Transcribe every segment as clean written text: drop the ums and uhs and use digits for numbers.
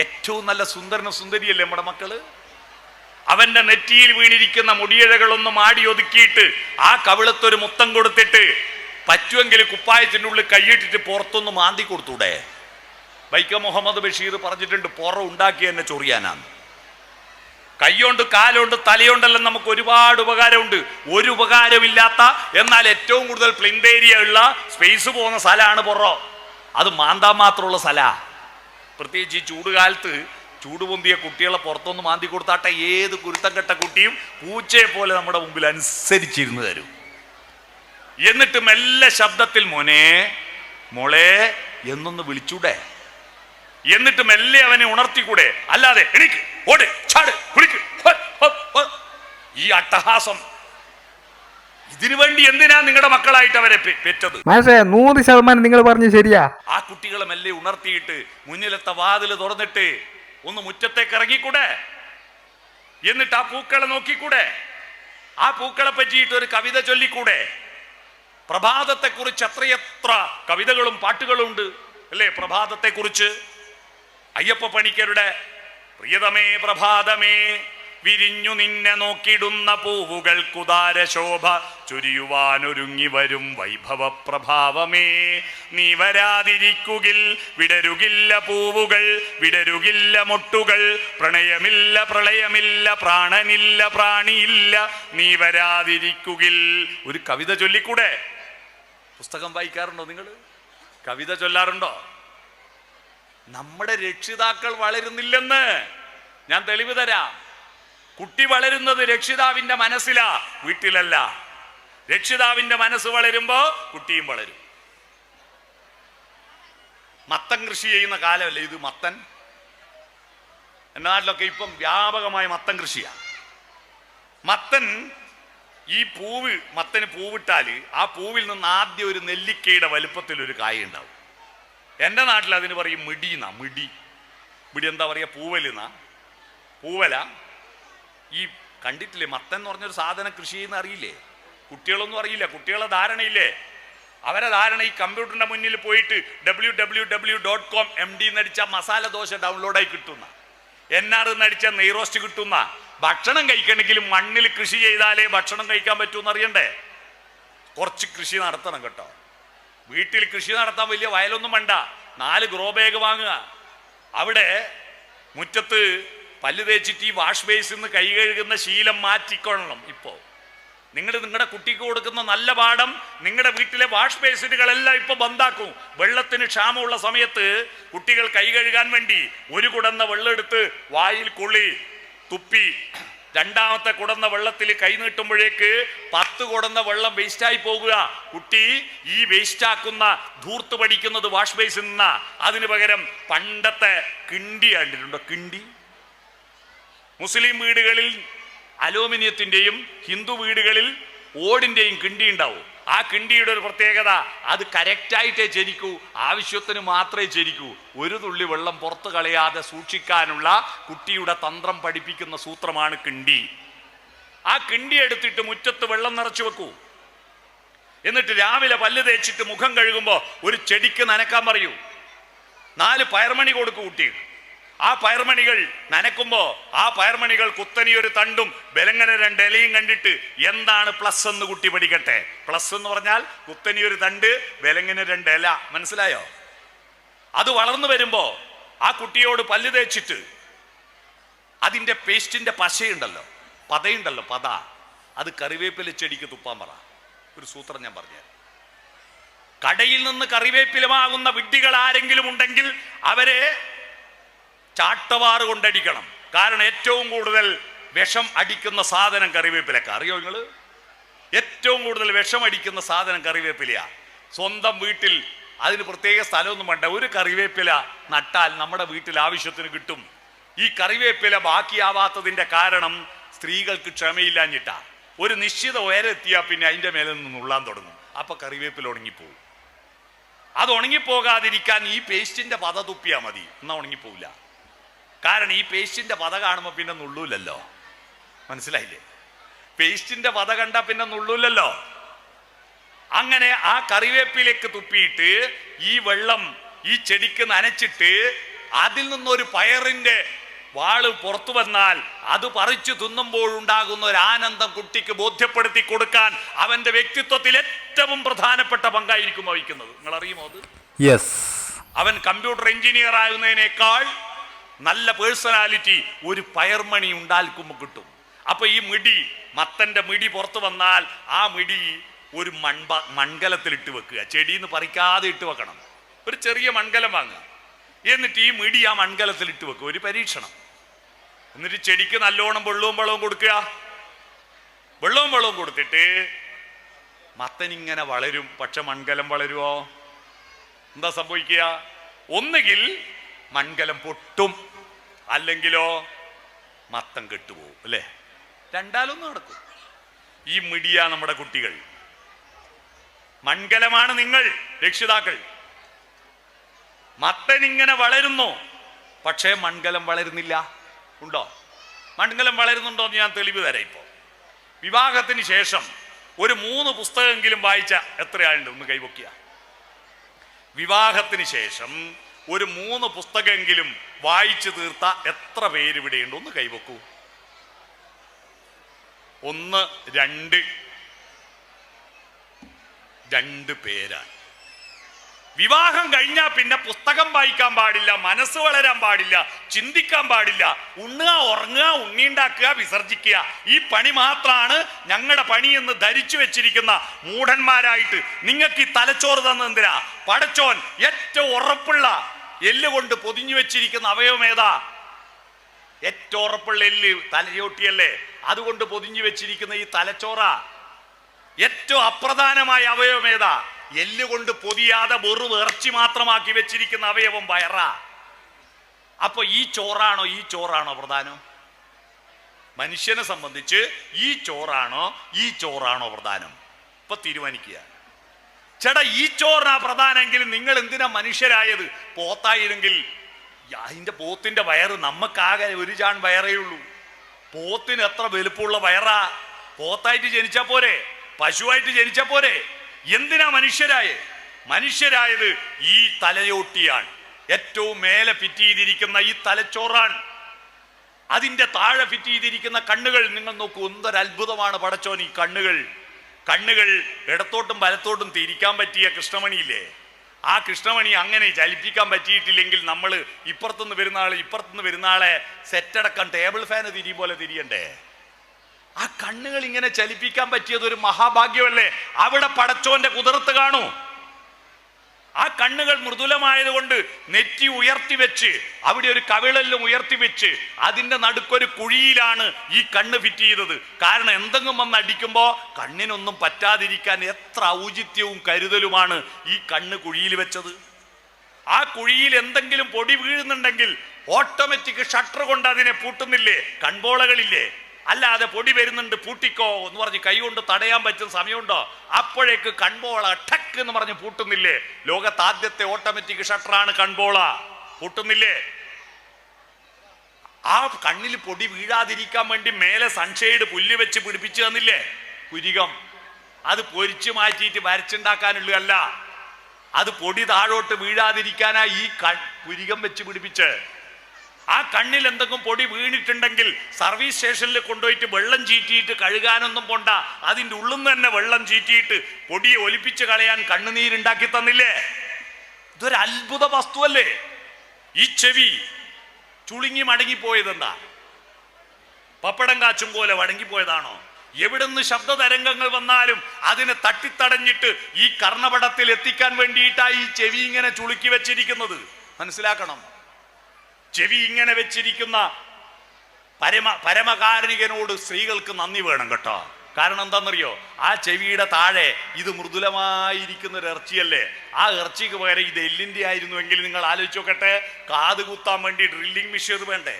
ഏറ്റവും നല്ല സുന്ദരന സുന്ദരിയല്ലേ നമ്മുടെ മക്കള്? അവന്റെ നെറ്റിയിൽ വീണിരിക്കുന്ന മുടിയിഴകളൊന്നും ആടി ഒതുക്കിയിട്ട് ആ കവിളത്തൊരു മുത്തം കൊടുത്തിട്ട് പറ്റുമെങ്കിൽ കുപ്പായത്തിൻ്റെ ഉള്ളിൽ കൈയിട്ടിട്ട് പുറത്തൊന്ന് മാന്തി കൊടുത്തൂടെ? വൈക്കം മുഹമ്മദ് ബഷീർ പറഞ്ഞിട്ടുണ്ട്, പുറ ഉണ്ടാക്കി എന്നെ ചൊറിയാനാണ്. കൈയുണ്ട്, കാലുണ്ട്, തലയുണ്ടെല്ലാം നമുക്ക് ഒരുപാട് ഉപകാരമുണ്ട്. ഒരു ഉപകാരമില്ലാത്ത എന്നാൽ ഏറ്റവും കൂടുതൽ പ്ലിന്റ് ഏരിയ ഉള്ള സ്പേസ് പോകുന്ന സ്ഥലമാണ് പുറ. അത് മാന്താൻ മാത്രമുള്ള സ്ഥലമാണ്. പ്രത്യേകിച്ച് ഈ ചൂടുകാലത്ത് ചൂട് പൊന്തിയ കുട്ടികളെ പുറത്തൊന്ന് മാന്തി കൊടുത്താട്ടെ, ഏത് കുരുത്തം കെട്ട കുട്ടിയും പൂച്ചയെ പോലെ നമ്മുടെ മുമ്പിൽ അനുസരിച്ചിരുന്നു തരും. എന്നിട്ട് മെല്ലെ ശബ്ദത്തിൽ മോനെ മോളെ എന്നൊന്ന് വിളിച്ചൂടെ? എന്നിട്ട് മെല്ലെ അവനെ ഉണർത്തിക്കൂടെ? അല്ലാതെ എനിക്ക് ഓട് ചാട് കുളിക്ക് ഈ അട്ടഹാസം. ഇതിനു വേണ്ടി എന്തിനാ നിങ്ങളുടെ മക്കളായിട്ട് അവരെ പെറ്റത്? 100% നിങ്ങൾ പറഞ്ഞു ശരിയാ. ആ കുട്ടികളെ മെല്ലെ ഉണർത്തിയിട്ട് മുന്നിലത്തെ വാതില് തുറന്നിട്ട് ഒന്ന് മുറ്റത്തേക്ക് ഇറങ്ങിക്കൂടെ? എന്നിട്ട് ആ പൂക്കളെ നോക്കിക്കൂടെ? ആ പൂക്കളെ പറ്റിയിട്ട് ഒരു കവിത ചൊല്ലിക്കൂടെ? പ്രഭാതത്തെ കുറിച്ച് എത്രയെത്ര കവിതകളും പാട്ടുകളും ഉണ്ട് അല്ലേ? പ്രഭാതത്തെ കുറിച്ച് അയ്യപ്പ പണിക്കരുടെ പ്രിയതമേ പ്രഭാതമേ വിരിഞ്ഞു നിന്നെ നോക്കിടുന്ന പൂവുകൾക്കുദാര ശോഭ ചൊരിയുവാനൊരുങ്ങി വരും വൈഭവ പ്രഭാവമേ, നീ വരാതിരിക്കുകിൽ വിടരുകില്ല പൂവുകൾ, വിടരുകില്ല മൊട്ടുകൾ, പ്രണയമില്ല പ്രളയമില്ല, പ്രാണനില്ല പ്രാണിയില്ല, നീ വരാതിരിക്കുകിൽ. ഒരു കവിത ചൊല്ലിക്കൂടെ? പുസ്തകം വായിക്കാറുണ്ടോ നിങ്ങൾ? കവിത ചൊല്ലാറുണ്ടോ? നമ്മുടെ രക്ഷിതാക്കൾ വളരുന്നില്ലെന്ന് ഞാൻ തെളിവ് തരാം. കുട്ടി വളരുന്നത് രക്ഷിതാവിന്റെ മനസ്സിലാ, വീട്ടിലല്ല. രക്ഷിതാവിന്റെ മനസ്സ് വളരുമ്പോ കുട്ടിയും വളരും. മത്തൻ കൃഷി ചെയ്യുന്ന കാലമല്ലേ ഇത്? മത്തൻ എന്റെ നാട്ടിലൊക്കെ ഇപ്പം വ്യാപകമായ മത്തൻ കൃഷിയാണ്. മത്തൻ ഈ മത്തന് പൂവിട്ടാൽ ആ പൂവിൽ നിന്ന് ആദ്യം ഒരു നെല്ലിക്കയുടെ വലുപ്പത്തിൽ ഒരു കായ ഉണ്ടാവും. എൻ്റെ നാട്ടിൽ അതിന് പറയും മിടിന്നാ. മിടി എന്താ പറയുക? പൂവല. ഈ കണ്ടിട്ടില്ലേ മത്തൻ എന്ന് പറഞ്ഞൊരു സാധനം കൃഷി ചെയ്യുന്ന അറിയില്ലേ? കുട്ടികളൊന്നും അറിയില്ല. കുട്ടികളെ ധാരണയില്ലേ? അവരെ ധാരണ ഈ കമ്പ്യൂട്ടറിന്റെ മുന്നിൽ പോയിട്ട് www.com MD എന്നടിച്ച മസാല ദോശ ഡൗൺലോഡായി കിട്ടുന്ന, NR എന്നടിച്ച നെയ്റോസ്റ്റ് കിട്ടുന്ന. ഭക്ഷണം കഴിക്കണമെങ്കിലും മണ്ണിൽ കൃഷി ചെയ്താലേ ഭക്ഷണം കഴിക്കാൻ പറ്റൂന്ന് അറിയണ്ടേ? കുറച്ച് കൃഷി നടത്തണം കേട്ടോ. വീട്ടിൽ കൃഷി നടത്താൻ വലിയ വയലൊന്നും വേണ്ട. 4 ഗ്രോ ബാഗ് വാങ്ങുക. അവിടെ മുറ്റത്ത് പല്ല് തേച്ചിട്ട് ഈ വാഷ് ബേസിൽ നിന്ന് കൈ കഴുകുന്ന ശീലം മാറ്റിക്കൊള്ളണം. ഇപ്പോൾ നിങ്ങളുടെ കുട്ടിക്ക് കൊടുക്കുന്ന നല്ല പാഠം നിങ്ങളുടെ വീട്ടിലെ വാഷ് ബേസിനുകളെല്ലാം ഇപ്പൊ ബന്ധാക്കും. വെള്ളത്തിന് ക്ഷാമമുള്ള സമയത്ത് കുട്ടികൾ കൈ കഴുകാൻ വേണ്ടി ഒരു കുടന്ന വെള്ളം എടുത്ത് വായിൽ കൊള്ളി തുപ്പി രണ്ടാമത്തെ കുടന്ന വെള്ളത്തിൽ കൈ നീട്ടുമ്പോഴേക്ക് 10 കുടന്ന വെള്ളം വേസ്റ്റായി പോകുക. കുട്ടി ഈ വേസ്റ്റാക്കുന്ന ധൂർത്ത് പഠിക്കുന്നത് വാഷ് ബേസിൽ നിന്നാ. അതിന് പകരം പണ്ടത്തെ കിണ്ടി കണ്ടിട്ടുണ്ടോ? കിണ്ടി മുസ്ലിം വീടുകളിൽ അലൂമിനിയത്തിന്റെയും ഹിന്ദു വീടുകളിൽ ഓടിന്റെയും കിണ്ടി ഉണ്ടാവും. ആ കിണ്ടിയുടെ ഒരു പ്രത്യേകത, അത് കറക്റ്റായിട്ടേ ചരിക്കൂ, ആവശ്യത്തിന് മാത്രമേ ചരിക്കൂ. ഒരു തുള്ളി വെള്ളം പുറത്തു കളയാതെ സൂക്ഷിക്കാനുള്ള കുട്ടിയുടെ തന്ത്രം പഠിപ്പിക്കുന്ന സൂത്രമാണ് കിണ്ടി. ആ കിണ്ടി എടുത്തിട്ട് മുറ്റത്ത് വെള്ളം നിറച്ചു വെക്കൂ. എന്നിട്ട് രാവിലെ പല്ല് തേച്ചിട്ട് മുഖം കഴുകുമ്പോ ഒരു ചെടിക്ക് നനക്കാൻ പറയൂ. 4 പയർമണി കൊടുക്കൂ കുട്ടികൾ. ആ പയർമണികൾ നനക്കുമ്പോ ആ പയർമണികൾ കുത്തനിയൊരു തണ്ടും ബലങ്ങനെ 2 ഇലയും കണ്ടിട്ട് എന്താണ് പ്ലസ് എന്ന് കുട്ടി പഠിക്കട്ടെ. പ്ലസ് എന്ന് പറഞ്ഞാൽ കുത്തനിയൊരു തണ്ട്, ബലങ്ങനെ 2 ഇല. മനസ്സിലായോ? അത് വളർന്നു വരുമ്പോ ആ കുട്ടിയോട് പല്ല് തേച്ചിട്ട് അതിന്റെ പേസ്റ്റിന്റെ പശയുണ്ടല്ലോ, പതയുണ്ടല്ലോ, അത് കറിവേപ്പില ചെടിക്ക് തുപ്പാൻ പറ. ഒരു സൂത്രം ഞാൻ പറഞ്ഞു. കടയിൽ നിന്ന് കറിവേപ്പില വാങ്ങുന്ന വിഡ്ഢികൾ ആരെങ്കിലും ഉണ്ടെങ്കിൽ അവരെ ചാട്ടവാറ് കൊണ്ടടിക്കണം. കാരണം ഏറ്റവും കൂടുതൽ വിഷം അടിക്കുന്ന സാധനം കറിവേപ്പിലക്ക. അറിയോ നിങ്ങൾ? ഏറ്റവും കൂടുതൽ വിഷം അടിക്കുന്ന സാധനം കറിവേപ്പിലയാ. സ്വന്തം വീട്ടിൽ അതിന് പ്രത്യേക സ്ഥലമൊന്നും വേണ്ട. ഒരു കറിവേപ്പില നട്ടാൽ നമ്മുടെ വീട്ടിൽ ആവശ്യത്തിന് കിട്ടും. ഈ കറിവേപ്പില ബാക്കിയാവാത്തതിന്റെ കാരണം സ്ത്രീകൾക്ക് ക്ഷമയില്ലാഞ്ഞിട്ടാ. ഒരു നിശ്ചിത ഉയരെത്തിയാൽ പിന്നെ അതിന്റെ മേലെ നിന്ന് നുള്ളാൻ തുടങ്ങും. അപ്പൊ കറിവേപ്പില ഉണങ്ങിപ്പോവും. അത് ഉണങ്ങിപ്പോകാതിരിക്കാൻ ഈ പേസ്റ്റിന്റെ പത തുപ്പിയാൽ മതി, എന്നാ ഉണങ്ങിപ്പോവില്ല. കാരണം ഈ പേസ്റ്റിന്റെ പത കാണുമ്പോൾ പിന്നെ നുള്ളൂലല്ലോ. മനസ്സിലായില്ലേ? പേസ്റ്റിന്റെ പത കണ്ട പിന്നെ നുള്ളൂലല്ലോ. അങ്ങനെ ആ കറിവേപ്പിലേക്ക് തുപ്പിയിട്ട് ഈ വെള്ളം ഈ ചെടിക്ക് നനച്ചിട്ട് അതിൽ നിന്നൊരു പയറിന്റെ വാള് പുറത്തു വന്നാൽ അത് പറിച്ചു തിന്നുമ്പോഴുണ്ടാകുന്ന ഒരു ആനന്ദം കുട്ടിക്ക് ബോധ്യപ്പെടുത്തി കൊടുക്കാൻ അവന്റെ വ്യക്തിത്വത്തിൽ ഏറ്റവും പ്രധാനപ്പെട്ട പങ്കായിരിക്കും വഹിക്കുന്നത്. നിങ്ങൾ അറിയുമോ അത്? യെസ്. അവൻ കമ്പ്യൂട്ടർ എഞ്ചിനീയർ ആകുന്നതിനേക്കാൾ നല്ല പേഴ്സണാലിറ്റി ഒരു പയർമണി ഉണ്ടാക്കുമ്പോൾ കിട്ടും. അപ്പൊ ഈ മിടി, മത്തന്റെ മിടി പുറത്തു വന്നാൽ ആ മിടി ഒരു മൺകലത്തിൽ ഇട്ട് വെക്കുക. ചെടിന്ന് പറിക്കാതെ ഇട്ട് വെക്കണം. ഒരു ചെറിയ മൺകലം വാങ്ങുക. എന്നിട്ട് ഈ മിടി ആ മൺകലത്തിൽ ഇട്ട് വെക്കുക. ഒരു പരീക്ഷണം. എന്നിട്ട് ചെടിക്ക് നല്ലോണം വെള്ളവും കൊടുക്കുക. വെള്ളവും കൊടുത്തിട്ട് മത്തനിങ്ങനെ വളരും. പക്ഷെ മൺകലം വളരുമോ? എന്താ സംഭവിക്കുക? ഒന്നുകിൽ മൺകലം പൊട്ടും, അല്ലെങ്കിലോ മത്തം കെട്ടുപോകും. അല്ലേ? രണ്ടാലൊന്നും നടക്കും. ഈ മിടിയ നമ്മുടെ കുട്ടികൾ. മൺകലമാണ് നിങ്ങൾ രക്ഷിതാക്കൾ. മത്തൻ ഇങ്ങനെ വളരുന്നു, പക്ഷേ മൺകലം വളരുന്നില്ല. ഉണ്ടോ? മൺകലം വളരുന്നുണ്ടോ എന്ന് ഞാൻ തെളിവ് തരാം. ഇപ്പോ വിവാഹത്തിന് ശേഷം ഒരു 3 പുസ്തകമെങ്കിലും വായിച്ച എത്ര ആളുണ്ട്? ഒന്ന് കൈവക്കുക. വിവാഹത്തിന് ശേഷം ഒരു 3 പുസ്തകമെങ്കിലും വായിച്ചു തീർത്ത എത്ര പേര് ഇവിടെയുണ്ട്? ഒന്ന് കൈവക്കൂ. 1, 2 പേരാണ്. വിവാഹം കഴിഞ്ഞാൽ പിന്നെ പുസ്തകം വായിക്കാൻ പാടില്ല, മനസ്സ് വളരാൻ പാടില്ല, ചിന്തിക്കാൻ പാടില്ല. ഉണ്ണുക, ഉറങ്ങുക, ഉണ്ണിയുണ്ടാക്കുക, വിസർജിക്കുക. ഈ പണി മാത്രമാണ് ഞങ്ങളുടെ പണി എന്ന് ധരിച്ചു വെച്ചിരിക്കുന്ന മൂഢന്മാരായിട്ട് നിങ്ങൾക്ക് ഈ തലച്ചോറ് തന്നെന്തിനാ? പടച്ചോൻ ഏറ്റവും ഉറപ്പുള്ള എല്ലുകൊണ്ട് പൊതിഞ്ഞു വെച്ചിരിക്കുന്ന അവയവം ഏതാ? ഏറ്റവും ഉറപ്പുള്ള എല്ല് തലയോട്ടിയല്ലേ? അതുകൊണ്ട് പൊതിഞ്ഞു വെച്ചിരിക്കുന്ന ഈ തലച്ചോറ. ഏറ്റവും അപ്രധാനമായ അവയവം ഏതാ? എല്ലുകൊണ്ട് പൊതിയാതെ വെറും ഇറച്ചി മാത്രമാക്കി വെച്ചിരിക്കുന്ന അവയവം വയറ. അപ്പൊ ഈ ചോറാണോ പ്രധാനം? മനുഷ്യനെ സംബന്ധിച്ച് ഈ ചോറാണോ പ്രധാനം? ഇപ്പൊ തീരുമാനിക്കുക. ചേട്ടാ, ഈ ചോറാ പ്രധാനമെങ്കിൽ നിങ്ങൾ എന്തിനാ മനുഷ്യരായത്? പോത്തായിരുന്നെങ്കിൽ അതിന്റെ പോത്തിന്റെ വയറ് നമുക്കാകെ ഒരു ചാൺ വയറേ ഉള്ളൂ. പോത്തിന് എത്ര വലുപ്പമുള്ള വയറാ? പോത്തായിട്ട് ജനിച്ചാ പോരെ? പശുവായിട്ട് ജനിച്ചാ പോരെ? എന്തിനാ മനുഷ്യരായത്? ഈ തലയോട്ടിയാണ്. ഏറ്റവും മേലെ ഫിറ്റ് ചെയ്തിരിക്കുന്ന ഈ തലച്ചോറാണ്. അതിന്റെ താഴെ ഫിറ്റ് ചെയ്തിരിക്കുന്ന കണ്ണുകൾ നിങ്ങൾ നോക്കൂ. എന്തൊരു അത്ഭുതമാണ് പടച്ചോൻ ഈ കണ്ണുകൾ ഇടത്തോട്ടും വലത്തോട്ടും തിരിക്കാൻ പറ്റിയ കൃഷ്ണമണിയില്ലേ? ആ കൃഷ്ണമണി അങ്ങനെ ചലിപ്പിക്കാൻ പറ്റിയിട്ടില്ലെങ്കിൽ നമ്മൾ ഇപ്പുറത്തുനിന്ന് വരുന്ന ആളെ സെറ്റടക്കം ടേബിൾ ഫാന് തിരിയും പോലെ തിരിയണ്ടേ? ആ കണ്ണുകൾ ഇങ്ങനെ ചലിപ്പിക്കാൻ പറ്റിയത് ഒരു മഹാഭാഗ്യമല്ലേ? അവിടെ പടച്ചോന്റെ കുതിർത്ത് കാണൂ. ആ കണ്ണുകൾ മൃദുലമായതുകൊണ്ട് നെറ്റി ഉയർത്തി വെച്ച്, അവിടെ ഒരു കവിളെല്ലാം ഉയർത്തി വെച്ച്, അതിന്റെ നടുക്കൊരു കുഴിയിലാണ് ഈ കണ്ണ് ഫിറ്റ് ചെയ്തത്. കാരണം എന്തെങ്കിലും വന്ന് അടിക്കുമ്പോ കണ്ണിനൊന്നും പറ്റാതിരിക്കാൻ എത്ര ഔചിത്യവും കരുതലുമാണ് ഈ കണ്ണ് കുഴിയിൽ വെച്ചത്. ആ കുഴിയിൽ എന്തെങ്കിലും പൊടി വീഴുന്നുണ്ടെങ്കിൽ ഓട്ടോമാറ്റിക് ഷട്ടർ കൊണ്ട് അതിനെ പൂട്ടുന്നില്ലേ? കൺപോളകളില്ലേ? അല്ലാതെ പൊടി വരുന്നുണ്ട് പൂട്ടിക്കോ എന്ന് പറഞ്ഞ് കൈ കൊണ്ട് തടയാൻ പറ്റുന്ന സമയമുണ്ടോ? അപ്പോഴേക്ക് കൺപോള ഠക്ക് എന്ന് പറഞ്ഞ് പൂട്ടുന്നില്ലേ? ലോകത്ത് ആദ്യത്തെ ഓട്ടോമാറ്റിക് ഷട്ടറാണ് കൺപോള. പൂട്ടുന്നില്ലേ? ആ കണ്ണിൽ പൊടി വീഴാതിരിക്കാൻ വേണ്ടി മേലെ സൺഷെയ്ഡ് പുല്ല് വെച്ച് പിടിപ്പിച്ചു തന്നില്ലേ? പുരികം. അത് പൊരിച്ചു മാറ്റിയിട്ട് വരച്ചുണ്ടാക്കാനുള്ളതല്ല, അത് പൊടി താഴോട്ട് വീഴാതിരിക്കാനാ ഈ പുരികം വെച്ച് പിടിപ്പിച്ച്. ആ കണ്ണിൽ എന്തെങ്കിലും പൊടി വീണിട്ടുണ്ടെങ്കിൽ സർവീസ് സ്റ്റേഷനിൽ കൊണ്ടുപോയിട്ട് വെള്ളം ചീറ്റിയിട്ട് കഴുകാനൊന്നും പോണ്ട, അതിൻ്റെ ഉള്ളിൽ നിന്ന് തന്നെ വെള്ളം ചീറ്റിയിട്ട് പൊടിയെ ഒലിപ്പിച്ച് കളയാൻ കണ്ണുനീരുണ്ടാക്കി തന്നില്ലേ? ഇതൊരു അത്ഭുത വസ്തുവല്ലേ? ഈ ചെവി ചുളുങ്ങി മടങ്ങിപ്പോയതെന്താ? പപ്പടം കാച്ചും പോലെ മടങ്ങിപ്പോയതാണോ? എവിടുന്ന് ശബ്ദ തരംഗങ്ങൾ വന്നാലും അതിനെ തട്ടിത്തടഞ്ഞിട്ട് ഈ കർണപടത്തിൽ എത്തിക്കാൻ വേണ്ടിയിട്ടാ ഈ ചെവി ഇങ്ങനെ ചുളുക്കി വെച്ചിരിക്കുന്നത്. മനസ്സിലാക്കണം. ചെവി ഇങ്ങനെ വെച്ചിരിക്കുന്ന പരമകാരുണികനോട് സ്ത്രീകൾക്ക് നന്ദി വേണം കേട്ടോ. കാരണം എന്താണെന്നറിയോ? ആ ചെവിയുടെ താഴെ ഇത് മൃദുലമായിരിക്കുന്ന ഒരു ഇറച്ചിയല്ലേ? ആ ഇറച്ചിക്ക് പകരം ഇത് എല്ലിൻ്റെ ആയിരുന്നുവെങ്കിൽ നിങ്ങൾ ആലോചിച്ച് നോക്കട്ടെ, കാത് കുത്താൻ വേണ്ടി ഡ്രില്ലിംഗ് മെഷീൻ വേണ്ടേ?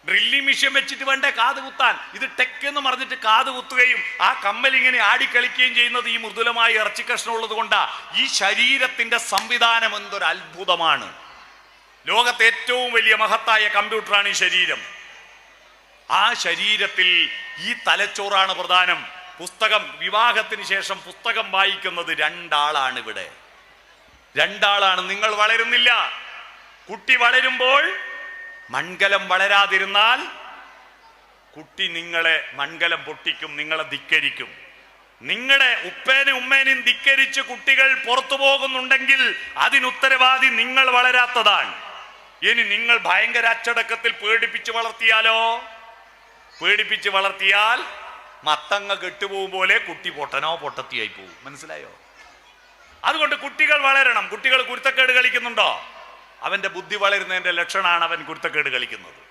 ഡ്രില്ലിംഗ് മെഷീൻ വെച്ചിട്ട് വേണ്ടേ കാത് കുത്താൻ? ഇത് ടെക് എന്ന് പറഞ്ഞിട്ട് കാത് കുത്തുകയും ആ കമ്മൽ ഇങ്ങനെ ആടിക്കളിക്കുകയും ചെയ്യുന്നത് ഈ മൃദുലമായ ഇറച്ചി കഷ്ണം ഉള്ളത് കൊണ്ടാ. ഈ ശരീരത്തിന്റെ സംവിധാനം എന്തൊരു അത്ഭുതമാണ്! ലോകത്തെ ഏറ്റവും വലിയ മഹത്തായ കമ്പ്യൂട്ടറാണ് ഈ ശരീരം. ആ ശരീരത്തിൽ ഈ തലച്ചോറാണ് പ്രധാനം. വിവാഹത്തിന് ശേഷം പുസ്തകം വായിക്കുന്നത് 2 ആളാണ്. ഇവിടെ 2 ആളാണ്. നിങ്ങൾ വളരുന്നില്ല. കുട്ടി വളരുമ്പോൾ മൺകലം വളരാതിരുന്നാൽ കുട്ടി നിങ്ങളെ മൺകലം പൊട്ടിക്കും, നിങ്ങളെ ധിക്കരിക്കും. നിങ്ങളുടെ ഉപ്പേനും ഉമ്മേനും ധിക്കരിച്ച് കുട്ടികൾ പുറത്തു പോകുന്നുണ്ടെങ്കിൽ അതിനുത്തരവാദി നിങ്ങൾ വളരാത്തതാണ്. ഇനി നിങ്ങൾ ഭയങ്കര അച്ചടക്കത്തിൽ പേടിപ്പിച്ച് വളർത്തിയാൽ മത്തങ്ങ കെട്ടുപോകും പോലെ കുട്ടി പൊട്ടനോ പൊട്ടത്തിയായി പോകും. മനസ്സിലായോ? അതുകൊണ്ട് കുട്ടികൾ വളരണം. കുട്ടികൾ കുരുത്തക്കേട് കളിക്കുന്നുണ്ടോ? അവന്റെ ബുദ്ധി വളരുന്നതിന്റെ ലക്ഷണമാണ് അവൻ കുരുത്തക്കേട് കളിക്കുന്നത്.